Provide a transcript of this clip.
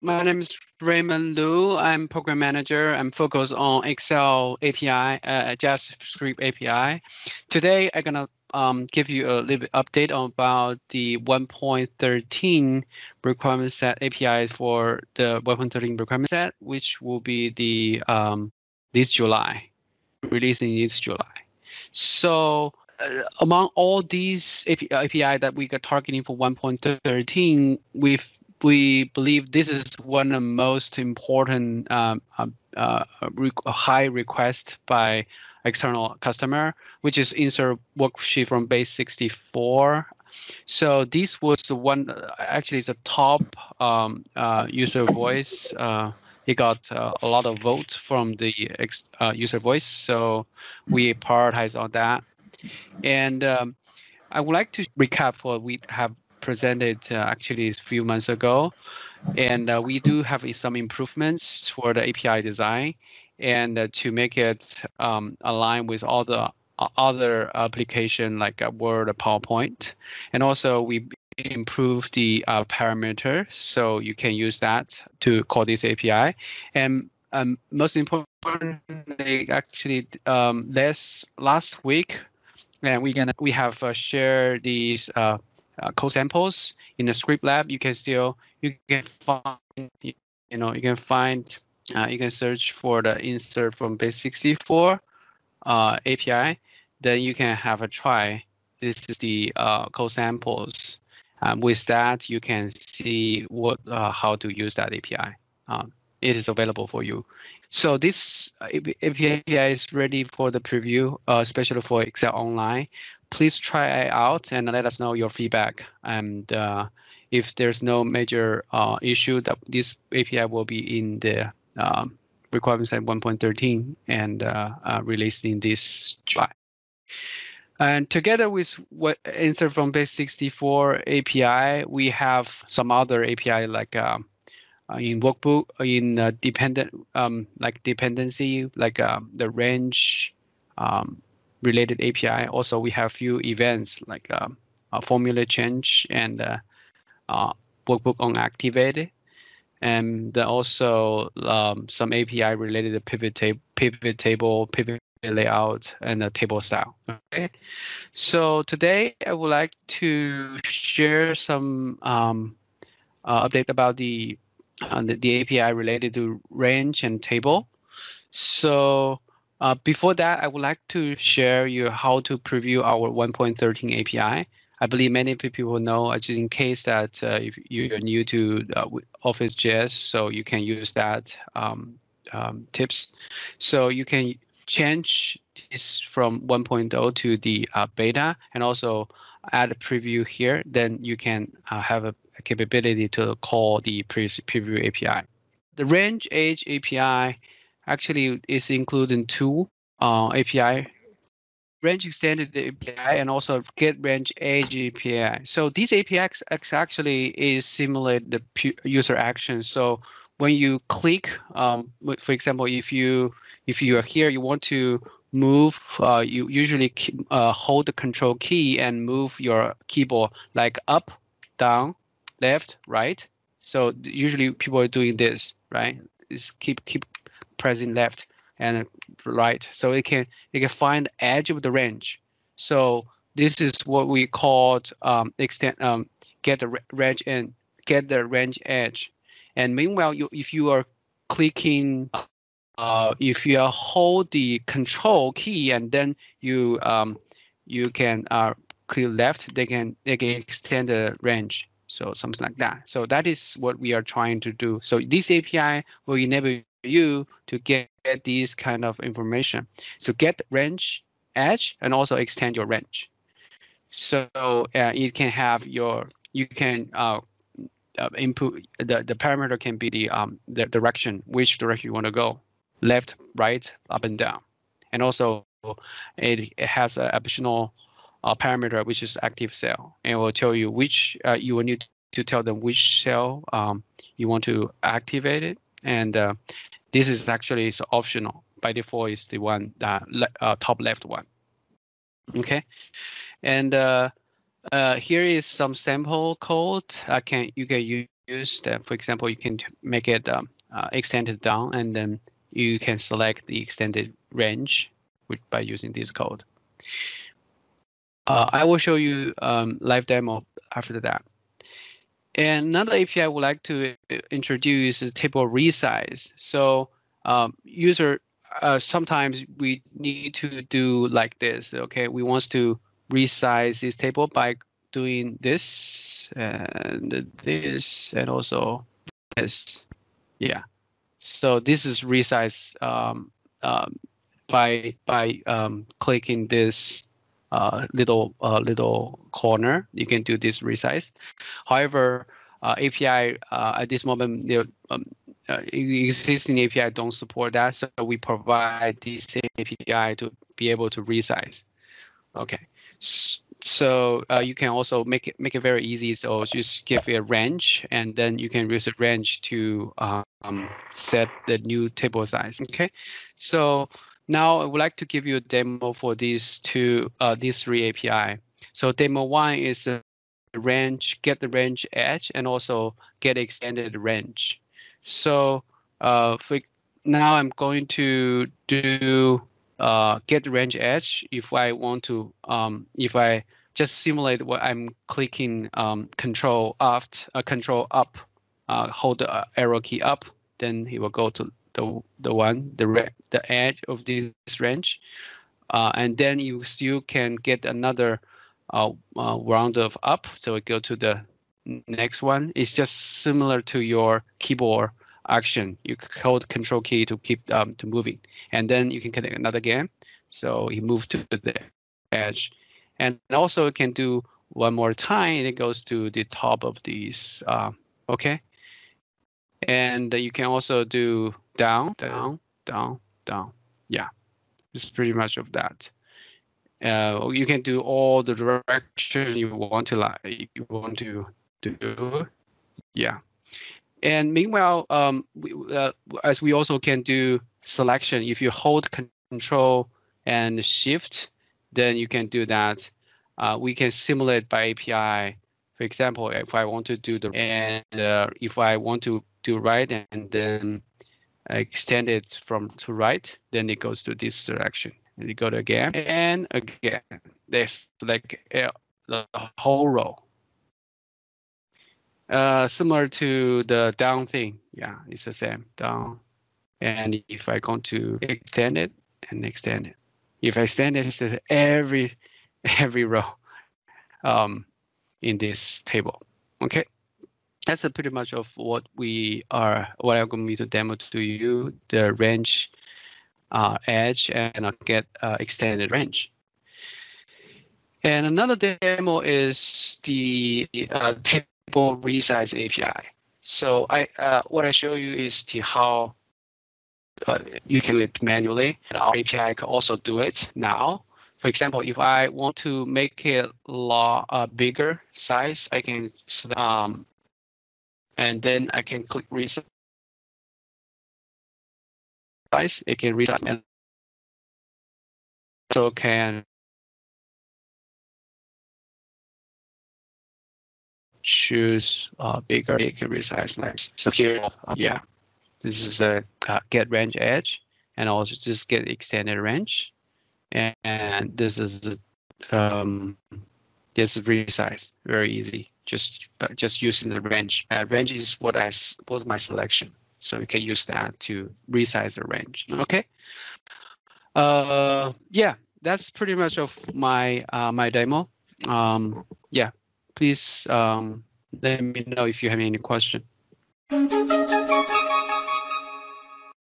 My name is Raymond Liu. I'm program manager. I'm focused on Excel API, JavaScript API. Today, I'm gonna give you a little bit update about the 1.13 requirement set API for the 1.13 requirement set, which will be the this July, releasing this July. So among all these API that we got targeting for 1.13, we believe this is one of the most important high request by external customer, which is insert worksheet from base 64. So this was the one, actually it's a top user voice. It got a lot of votes from the user voice. So we prioritize on that. And I would like to recap what we have presented actually a few months ago. And we do have some improvements for the API design and to make it align with all the other application like Word or PowerPoint. And also we improve the parameter, so you can use that to call this API. And most importantly, actually, last week, and we have shared these code samples in the script lab. You can find you can search for the insert from base 64 API. Then you can have a try. This is the code samples. With that, you can see how to use that API. It is available for you. So this API is ready for the preview, especially for Excel Online. Please try it out and let us know your feedback. And if there's no major issue, that this API will be in the requirements set 1.13 and released in this July. And together with what insert from base 64 API, we have some other API like in Workbook, in dependency, like the range related API. Also, we have few events like a formula change and Workbook on activated, and also some API related to pivot table, pivot layout, and the table style. Okay, so today I would like to share some update about the API related to range and table. So before that, I would like to share you how to preview our 1.13 API. I believe many people know, just in case that if you're new to Office.js, so you can use that tips. So you can change this from 1.0 to the beta and also add a preview here. Then you can have a capability to call the preview API. The range edge API actually is including two API, range extended API and also get range edge API. So these APIs actually is simulate the user action. So when you click, for example, if you are here, you want to move, you usually hold the control key and move your keyboard like up, down, left, right. So usually people are doing this, right? Is keep pressing left and right, so it can find the edge of the range. So this is what we called get the range and get the range edge. And meanwhile, if you are clicking, if you hold the control key and then you can click left, they can extend the range. So something like that. So that is what we are trying to do. So this API will enable you to get these kind of information. So get range edge and also extend your range. So it can have you can input the parameter can be the direction, which direction you want to go, left, right, up and down. And also it has an optional parameter, which is active cell, and it will tell you which you will need to tell them which cell you want to activate it. And this is actually optional. By default, is the one that top left one. Okay, and here is some sample code you can use use that. For example, you can make it extended down, and then you can select the extended range by using this code. I will show you live demo after that. And another API I would like to introduce is table resize. So sometimes we need to do like this. Okay, we want to resize this table by doing this and this and also this. Yeah. So this is resize by clicking this little corner. You can do this resize. However, API at this moment, existing API don't support that, so we provide this API to be able to resize. Okay, so you can also make it very easy. So just give it a range, and then you can use a range to set the new table size. Okay, so now I would like to give you a demo for these three API. So demo 1 is the range, get the range edge, and also get extended range. So now I'm going to do get the range edge. If I want to, if I just simulate what I'm clicking Control up, hold the arrow key up, then he will go to the edge of this range, and then you still can get another round of up, so it go to the next one. It's just similar to your keyboard action. You hold Control key to keep to moving, and then you can connect another again. So you move to the edge, and also it can do one more time, and it goes to the top of these. Okay. And you can also do down, down, down, down. Yeah, it's pretty much of that. You can do all the direction you want to do. Yeah. And meanwhile, as we also can do selection, if you hold Control and Shift, then you can do that. We can simulate by API. For example, if I want to do if I want to do right and then extend it to right, then it goes to this direction. And you go to again and again. This like the whole row. Similar to the down thing. Yeah, it's the same down. And if I go to extend it and extend it, if I extend it, it's every row in this table. Okay. That's pretty much of what I'm going to demo to you, the range edge and get extended range. And another demo is the table resize API. So what I show you is how you do it manually. And our API can also do it now. For example, if I want to make it bigger size, I can and then I can click resize. It can resize and also can choose bigger. It can resize nice. So here, yeah, this is a get range edge, and also just get extended range, and this is this resize. Very easy. Just using the range. Range is what was my selection, so you can use that to resize the range. Okay. Yeah, that's pretty much of my my demo. Yeah, please let me know if you have any question.